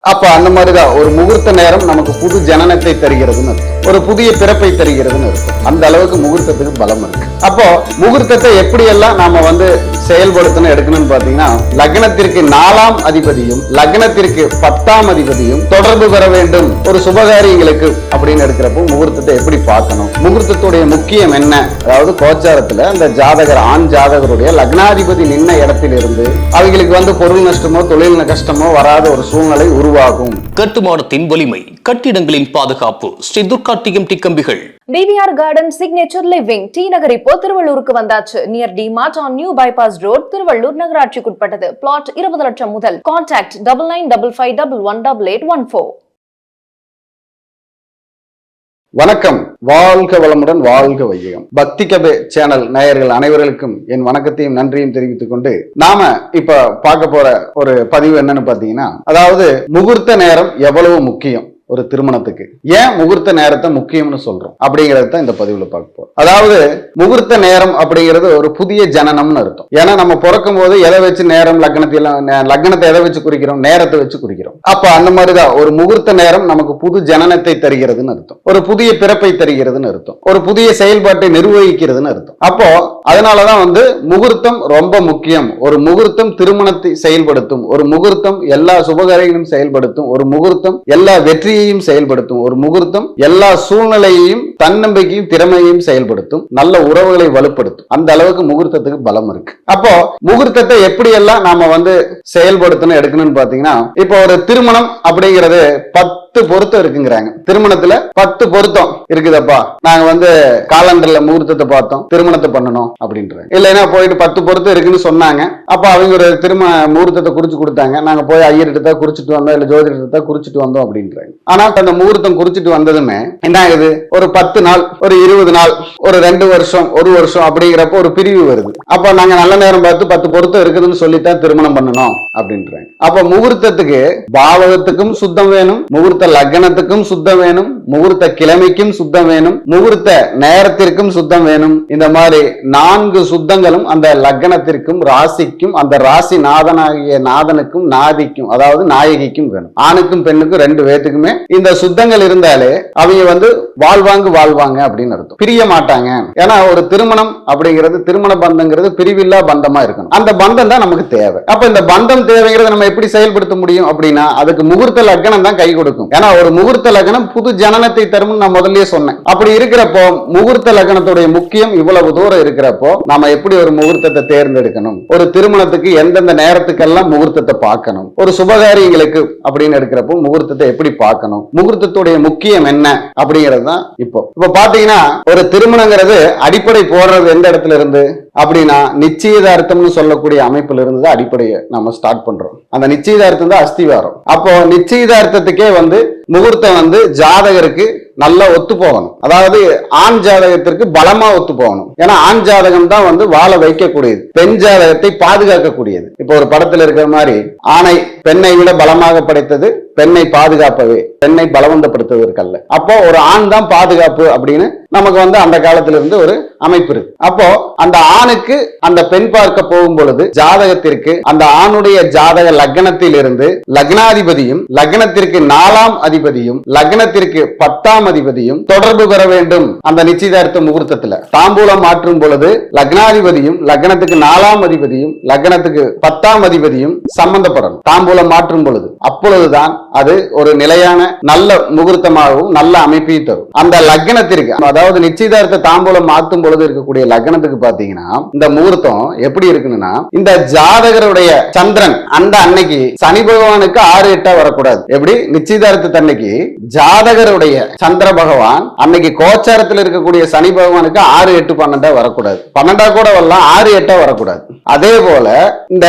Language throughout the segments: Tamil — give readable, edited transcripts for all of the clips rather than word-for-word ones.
அப்ப அந்த மாதிரிதான் ஒரு முகூர்த்த நேரம் நமக்கு புது ஜனனத்தை தருகிறதுன்னு அர்த்தம். ஒரு புதிய பிறப்பை தருகிறதுன்னு அர்த்தம். அந்த அளவுக்கு முகூர்த்தத்துக்கு பலம் இருக்கு. அப்போ முகூர்த்தத்தை எப்படி எல்லாம் நாம செயல்படுத்தணும் எடுக்கணும்னு பாத்தீங்கன்னா, லக்னத்திற்கு 4ஆம் அதிபதியும் லக்னத்திற்கு 10ஆம் அதிபதியும் தொடர்பு பெற வேண்டும் ஒரு சுபகாரியங்களுக்கு அப்படின்னு எடுக்கிறப்போ முகூர்த்தத்தை எப்படி பார்க்கணும், முகூர்த்தத்துடைய முக்கியம் என்ன, அதாவது கோச்சாரத்துல அந்த ஜாதகர் ஆண் ஜாதகருடைய லக்னாதிபதி நின்ன இடத்திலிருந்து அவங்களுக்கு பொருள் நஷ்டமோ தொழில் கஷ்டமோ வராத ஒரு சூழ்நிலை உருவாகும். கட்டுமானத்தின் வலிமை, கட்டிடங்களின் பாதுகாப்பு. ஸ்ரீ துர்கா டிஎம்டி கம்பிகள். TVR garden signature living T Nagar இப்போ திருவள்ளூருக்கு வந்தாச்சு. Near D mart on new bypass road, Tiruvallur நகராட்சிக்குட்பட்டது. பிளாட் 20 லட்சம் முதல். கான்டாக்ட் 9955511814. வணக்கம், வாழ்க வளமுடன், வாழ்க வையகம். பக்தி கபே சேனல் நேயர்கள் அனைவர்களுக்கும் என் வணக்கத்தையும் நன்றியும் தெரிவித்துக் கொண்டு நாம இப்ப பார்க்க போற ஒரு பதிவு என்னன்னு பாத்தீங்கன்னா, அதாவது முகூர்த்த நேரம் எவ்வளவு முக்கியம் ஒரு திருமணத்துக்கு, ஏன் முகூர்த்த நேரத்தை முக்கியம்னு சொல்றோம் அப்படிங்கறத இந்த பதிவுல பார்க்க போறோம். அதாவது முகூர்த்த நேரம் அப்படிங்கிறது ஒரு புதிய ஜனனம்னு அர்த்தம். ஏன்னா நம்ம பிறக்கும் போது எதை வச்சு நேரம் லக்னத்தை எதை வச்சு குறிக்கிறோம், நேரத்தை வச்சு குறிக்கிறோம். அப்ப அந்த மாதிரிதான் ஒரு முகூர்த்த நேரம் நமக்கு புது ஜனனத்தை தருகிறதுன்னு அர்த்தம். ஒரு புதிய பிறப்பை தருகிறதுன்னு அர்த்தம். ஒரு புதிய செயல்பாட்டை நிர்வகிக்கிறதுன்னு அர்த்தம். அப்போ அதனாலதான் முகூர்த்தம் ரொம்ப முக்கியம். ஒரு முகூர்த்தம் திருமணத்தை செயல்படுத்தும். ஒரு முகூர்த்தம் எல்லா சுபகாரியங்களும் செயல்படுத்தும். ஒரு முகூர்த்தம் எல்லா வெற்றியை செயல்படுத்தும். ஒரு முகூர்த்தம் எல்லா சூழ்நிலையையும் தன்னம்பிக்கையும் திறமையையும் செயல்படுத்தும். நல்ல உறவுகளை வலுப்படுத்தும். அந்த அளவுக்கு முகூர்த்தத்துக்கு பலம் இருக்கு. அப்போ முகூர்த்தத்தை எப்படி எல்லாம் நாம செயல்படுத்தணும் எடுக்கணும்னு பாத்தீங்கன்னா, இப்போ ஒரு திருமணம் அப்படிங்கிறது 10 பொருத்தம் இருக்குங்கிறாங்க. திருமணத்துல 10 பொருத்தம் இருக்குதப்பா, நாங்க காலண்டர்ல முகூர்த்தத்தை பார்த்தோம், திருமணத்தை பண்ணணும் அப்படின்றாங்க. இல்லைன்னா போயிட்டு 10 பொருத்தம் இருக்குன்னு சொன்னாங்க. அப்ப அவங்க ஒரு முகூர்த்தத்தை குறிச்சு கொடுத்தாங்க. நாங்க போய் ஐயர்கிட்ட தான் குறிச்சிட்டு வந்தோம், இல்ல ஜோதிடத்தை தான் குறிச்சிட்டு வந்தோம் அப்படின்றாங்க. ஆனா அந்த முகூர்த்தம் குறிச்சிட்டு வந்ததுமே என்ன ஆகுது, ஒரு 10 நாள், ஒரு 20 நாள், ஒரு 2 வருஷம், 1 வருஷம் அப்படிங்கிறப்ப ஒரு பிரிவு வருது. அப்ப நாங்க நல்ல நேரம் பார்த்து 10 பொருத்தம் இருக்குதுன்னு சொல்லித்தான் திருமணம் பண்ணணும் அப்படின்றாங்க. அப்ப முகூர்த்தத்துக்கு பாவகத்துக்கும் சுத்தம் வேணும், முகூர்த்த லக்னத்துக்கும் சுத்தம் வேணும், முகூர்த்த கிழமைக்கும் சுத்தம் வேணும், முகூர்த்த நேரத்திற்கும் சுத்தம் வேணும். இந்த மாதிரி 4 சுத்தங்களும் அந்த லக்னத்திற்கும் ராசிக்கும் அந்த ராசி நாதனாகிய நாதனுக்கும் நாதிக்கும் அதாவது நாயகிக்கும் வேணும். ஆணுக்கும் பெண்ணுக்கும் 2 பேத்துக்குமே இந்த சுத்தங்கள் இருந்தாலே அவங்க வாழ்வாங்க அப்படின்னு அர்த்தம். பிரிய மாட்டாங்க. ஏன்னா ஒரு திருமணம் அப்படிங்கிறது, திருமண பந்தங்கிறது பிரிவில்லா பந்தமா இருக்கணும். அந்த பந்தம் தான் நமக்கு தேவை. அப்ப இந்த பந்தம் தேவைங்கிறத நம்ம எப்படி செயல்படுத்த முடியும் அப்படின்னா, அதுக்கு முகூர்த்த லக்னம் தான் கை கொடுக்கும். ஏன்னா ஒரு முகூர்த்த லக்னம் புது ஜனனத்தை தரும் நான் முதல்லயே சொன்னேன். அப்படி இருக்கிறப்போ முகூர்த்த லக்னத்துடைய முக்கியம் இவ்வளவு தூரம் இருக்கிறப்போ நாம எப்படி ஒரு முகூர்த்தத்தை தேர்ந்தெடுக்கணும், ஒரு திருமணத்துக்கு எந்தெந்த நேரத்துக்கெல்லாம் முகூர்த்தத்தை பார்க்கணும், ஒரு சுபகாரியங்களுக்கு அப்படின்னு எடுக்கிறப்போ முகூர்த்தத்தை எப்படி பார்க்கணும், முகூர்த்தத்துடைய முக்கியம் என்ன அப்படிங்கிறது தான் இப்போ பாத்தீங்கன்னா, ஒரு திருமணங்கிறது அடிப்படை போடுறது எந்த இடத்துல இருந்து அப்படின்னா, நிச்சயதார்த்தம்னு சொல்லக்கூடிய அமைப்புல இருந்து அடிப்படையை நம்ம ஸ்டார்ட் பண்றோம். அந்த நிச்சயதார்த்தம் தான் அஸ்திவாரம். அப்போ நிச்சயதார்த்தத்துக்கே முகூர்த்தம் ஜாதகருக்கு நல்லா ஒத்து போகணும். அதாவது ஆண் ஜாதகத்திற்கு பலமா ஒத்து போகணும். ஏன்னா ஆண் ஜாதகம் தான் வாழ வைக்கக்கூடியது, பெண் ஜாதகத்தை பாதுகாக்கக்கூடியது. இப்போ ஒரு படத்துல இருக்கிற மாதிரி, ஆணை பெண்ணை விட பலமாக படைத்தது, பெண்ணை பாதுகாப்பவே, பெண்ணை பலவந்தப்படுத்துவதற்கல்ல. அப்போ ஒரு ஆண் தான் பாதுகாப்பு அப்படின்னு நமக்கு அந்த காலத்துல இருந்து ஒரு அமைப்பு இருக்கு. அப்போ அந்த ஆணுக்கு அந்த பெண் பார்க்க போகும் பொழுது ஜாதகத்திற்கு அந்த ஆணுடைய ஜாதக லக்னத்தில் இருந்து லக்னாதிபதியும் லக்னத்திற்கு 4ஆம் அதிபதியும் லக்னத்திற்கு 10ஆம் அதிபதியும் தொடர்பு பெற வேண்டும். அந்த நிச்சயதார்த்த முகூர்த்தத்துல தாம்பூலம் மாற்றும் பொழுது லக்னாதிபதியும் லக்னத்துக்கு 4ஆம் அதிபதியும் லக்னத்துக்கு 10ஆம் அதிபதியும் சம்பந்தப்படணும். தாம்பூலம் மாற்றும் பொழுது அப்பொழுதுதான் அது ஒரு நிலையான நல்ல முகூர்த்தமாகவும் நல்ல அமைப்பையும் தரும். அந்த லக்னத்திற்கு, அதாவது நிச்சயதார்த்த தாம்பூலம் மாற்றும் பொழுது இருக்கக்கூடிய லக்னத்துக்கு பாத்தீங்கன்னா இந்த முகூர்த்தம் எப்படி இருக்குன்னா, இந்த ஜாதகருடைய சந்திரன் அந்த அன்னைக்கு சனி பகவானுக்கு 6-8 வரக்கூடாது. எப்படி நிச்சயதார்த்த அன்னைக்கு ஜாதகருடைய சந்திர பகவான் அன்னைக்கு கோச்சாரத்தில் இருக்கக்கூடிய சனி பகவானுக்கு 6-8-12 வரக்கூடாது. 12 கூட வரலாம், 6-8 வரக்கூடாது. அதே போல இந்த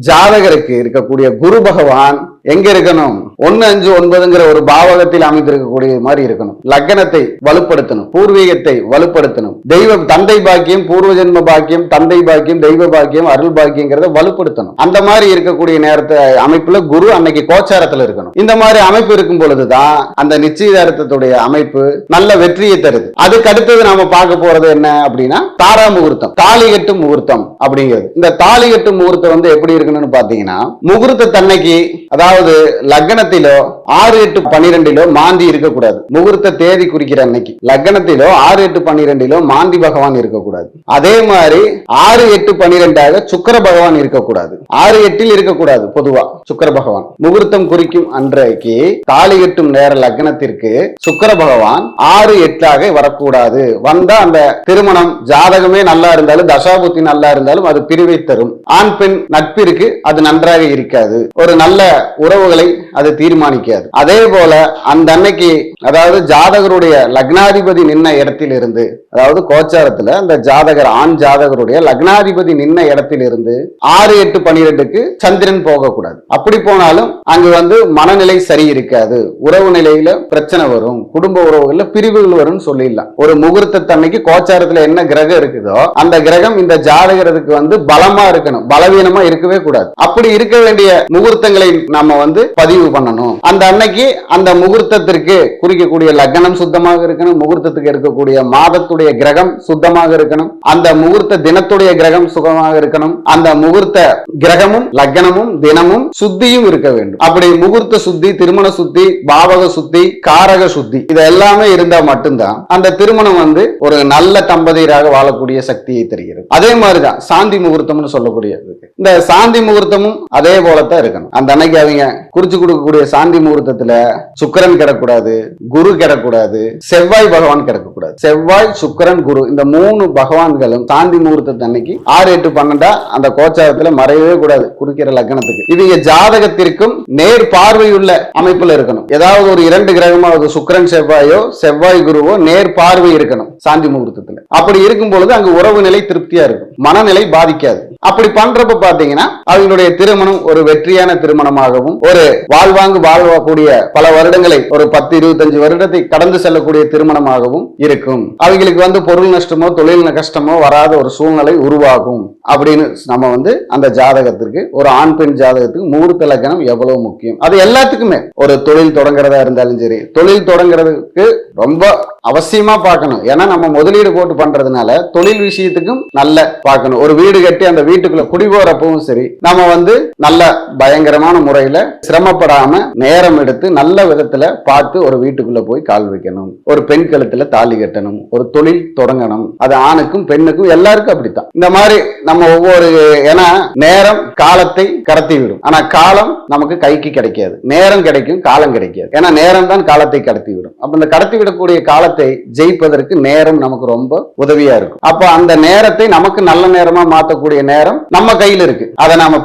ஜாதகருக்கு இருக்கக்கூடிய குரு பகவான் எங்க இருக்கணும், 1-5-9 ஒரு பாவகத்தில் அமைந்திருக்கக்கூடிய மாதிரி இருக்கணும். லக்னத்தை வலுப்படுத்தணும், பூர்வீகத்தை வலுப்படுத்தணும், தெய்வம் தந்தை பாக்கியம், பூர்வ ஜென்ம பாக்கியம், தந்தை பாக்கியம், தெய்வ பாக்கியம், அருள் பாக்கியங்கிறத வலுப்படுத்தணும். அந்த மாதிரி இருக்கக்கூடிய நேரத்தை அமைப்புல குரு அன்னைக்கு கோச்சாரத்துல இருக்கணும். இந்த மாதிரி அமைப்பு இருக்கும் பொழுதுதான் அந்த நிச்சயதார்த்தத்துடைய அமைப்பு நல்ல வெற்றியை தருது. அதுக்கு அடுத்தது நாம பார்க்க போறது என்ன அப்படின்னா, தாரா முகூர்த்தம், தாலி கட்டும் முகூர்த்தம் அப்படிங்கிறது. இந்த தாலி கட்டும் முகூர்த்தம் எப்படி இருக்கணும்னு பாத்தீங்கன்னா, முகூர்த்த தன்னைக்கு, அதாவது லக்ன லக்னத்திலோ 6, 8, 12 மாந்தி இருக்கக்கூடாது. முகூர்த்த தேதி குறிக்கிற அன்னைக்கு லக்னத்திலோ 6, 8, 12 மாந்தி பகவான் இருக்கக்கூடாது. அதே மாதிரி 6, 8, 12 சுக்கிர பகவான் இருக்கக்கூடாது. 6, 8 இருக்கக்கூடாது. பொதுவா சுக்கிர பகவான் முகூர்த்தம் குறிக்கும் அன்றைக்கு தாலி கட்டும் நேர லக்னத்திற்கு சுக்கிர பகவான் 6, 8 வரக்கூடாது. வந்தா அந்த திருமணம் ஜாதகமே நல்லா இருந்தாலும் தசாபுத்தி நல்லா இருந்தாலும் அது பிரிவை தரும். ஆண் பெண் நட்பிற்கு அது நன்றாக இருக்காது. ஒரு நல்ல உறவுகளை அது தீர்மானிக்காது. அதே போல அந்த அன்னைக்கு அதாவது ஜாதகருடைய லக்னாதிபதி நின்ன இடத்தில் இருந்து, அதாவது கோச்சாரத்துல அந்த ஜாதகர் ஆண் ஜாதகருடைய லக்னாதிபதி நின்ன இடத்தில் இருந்து 6, 8, 12க்கு சந்திரன் போகக்கூடாது. அப்படி போனாலும் அங்கு மனநிலை சரி இருக்காது. உறவு நிலையில பிரச்சனை வரும். குடும்ப உறவுகள்ல பிரிவுகள் வரும் சொல்லிடலாம். ஒரு முகூர்த்தத்தன்னைக்கு கோச்சாரத்துல என்ன கிரகம் இருக்குதோ அந்த கிரகம் இந்த ஜாதகருக்கு பலமா இருக்கணும், பலவீனமா இருக்கவே கூடாது. அப்படி இருக்க வேண்டிய முகூர்த்தங்களை நாம பதிவு பண்ணணும். அந்த அன்னைக்கு அந்த முகூர்த்தத்திற்கு குறிக்கக்கூடிய லக்னம் சுத்தமாக இருக்கணும். முகூர்த்தத்துக்கு இருக்கக்கூடிய மாதத்துடைய கிரகம் சுத்தமாக இருக்கணும். அந்த முகூர்த்த தினத்துடைய கிரகம் சுகமாக இருக்கணும். அந்த முகூர்த்த கிரகமும் லக்னமும் தினமும் சுத்தியும் இருக்க வேண்டும். அப்படி முகூர்த்த சுத்தி, திருமண சுத்தி, பாவக சுத்தி, காரக சுத்தி இது எல்லாமே இருந்தா மட்டும்தான் அந்த திருமணம் ஒரு நல்ல தம்பதியராக வாழக்கூடிய சக்தியை தருகிறது. அதே மாதிரிதான் சாந்தி முகூர்த்தம்னு சொல்லக்கூடியது. இந்த சாந்தி முகூர்த்தமும் அதே போலத்தான் இருக்கணும். அந்த அன்னைக்கு அவங்க குறிச்சு கொடுக்கக்கூடிய சாந்தி முகூர்த்தத்துல சுக்கிரன் கிடக்கூடாது, குரு கிடக்கூடாது, செவ்வாய் பகவான் கிடக்கக்கூடாது. செவ்வாய், சுக்கிரன், குரு இந்த 3 பகவான்களும் சாந்தி முகூர்த்தத்தை அன்னைக்கு 6, 8, 12 அந்த கோச்சாரத்துல மறையவே கூடாது குறிக்கிற லக்னத்துக்கு. இவங்க ஜாதகத்திற்கும் நேர் பார்வையுள்ள அமைப்புல இருக்கணும். ஏதாவது ஒரு 2 கிரகமாவது சுக்கிரன் செவ்வாயோ செவ்வாய் குருவோ நேர் பார்வை இருக்கணும் சாந்தி முகூர்த்தத்துல. அப்படி இருக்கும் பொழுது அங்கு உறவு நிலை திருப்தியா இருக்கும், மனநிலை பாதிக்காது. அப்படி பண்றப்ப பாத்தீங்கன்னா அவங்களுடைய திருமணம் ஒரு வெற்றியான திருமணமாகவும், ஒரு வாழ்வாங்கு வாழக்கூடிய பல வருடங்களை ஒரு 10, 25 வருடத்தை கடந்து செல்லக்கூடிய திருமணமாகவும் இருக்கும். அவங்களுக்கு பொருள் நஷ்டமோ தொழில் கஷ்டமோ வராத ஒரு சூழ்நிலை உருவாகும். அப்படின்னு நம்ம அந்த ஜாதகத்திற்கு, ஒரு ஆண் பெண் ஜாதகத்துக்கு முகூர்த்த லக்னம் எவ்வளவு முக்கியம். அது எல்லாத்துக்குமே ஒரு தொழில் தொடங்குறதா இருந்தாலும் சரி, தொழில் தொடங்குறதுக்கு ரொம்ப அவசியமா பார்க்கணும். ஏன்னா நம்ம முதலீடு போட்டு பண்றதுனால தொழில் விஷயத்துக்கும் நல்ல பார்க்கணும். ஒரு வீடு கட்டி அந்த வீட்டுக்குள்ள குடிபோறப்பவும் சரி, நம்ம நல்ல பயங்கரமான முறையில சிரமப்படாம நேரம் எடுத்து நல்ல விதத்துல பார்த்து ஒரு வீட்டுக்குள்ள போய் கால் வைக்கணும். ஒரு பெண் கழுத்துல தாலி கட்டணும். ஒரு தொழில் தொடங்கணும். அது ஆணுக்கும் பெண்ணுக்கும் எல்லாருக்கும் அப்படித்தான். இந்த மாதிரி நம்ம ஒவ்வொரு, ஏன்னா நேரம் காலத்தை கடத்தி விடும். ஆனா காலம் நமக்கு கைக்கு கிடைக்காது. நேரம் கிடைக்கும், காலம் கிடைக்காது. ஏன்னா நேரம் தான் காலத்தை கடத்தி விடும். அப்ப இந்த கடத்தி விடக்கூடிய காலத்தை ஜெயிப்பதற்கு நேரம் நமக்கு ரொம்ப உதவியா இருக்கும். அப்ப அந்த நேரத்தை நமக்கு நல்ல நேரமா மாற்றக்கூடிய நேரம் நம்ம கையில் இருக்கு. அதை நாம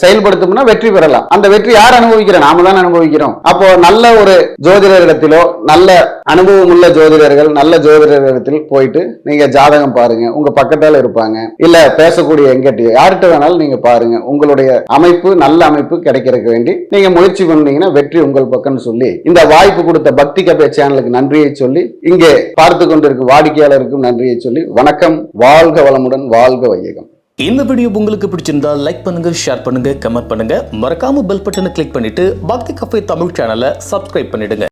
செயல்படுத்தோம்னா வெற்றி பெறலாம். அந்த வெற்றி யார் அனுபவிக்கிறோம்? நாம தான் அனுபவிக்கிறோம். அப்போ நல்ல ஒரு ஜோதிடரிடத்திலோ, நல்ல அனுபவம் உள்ள ஜோதிடர்கள், நல்ல ஜோதிடரிடத்தில் போயிட்டு நீங்க ஜாதகம் பாருங்க. உங்க பக்கத்தால இருப்பாங்க, இல்ல பேசக்கூடிய எங்கிட்ட யார்கிட்ட வேணாலும் நீங்க பாருங்க. உங்களுடைய அமைப்பு நல்ல அமைப்பு கிடைக்கிறதுக்கு வேண்டி நீங்க முயற்சி பண்ணீங்கன்னா வெற்றி உங்கள் பக்கம்னு சொல்லி, இந்த வாய்ப்பு கொடுத்த பக்தி கபே சேனலுக்கு நன்றியை சொல்லி, இங்கே பார்த்து கொண்டிருக்கும் வாடிக்கையாளருக்கும் நன்றியை சொல்லி, வணக்கம். வாழ்க வளமுடன், வாழ்க வையகம். இந்த வீடியோ உங்களுக்கு பிடிச்சிருந்தா லைக் பண்ணுங்க, ஷேர் பண்ணுங்க, கமெண்ட் பண்ணுங்க. மறக்காம பெல் பட்டனை கிளிக் பண்ணிட்டு பக்தி கஃபே தமிழ் சேனலை சப்ஸ்கிரைப் பண்ணிடுங்க.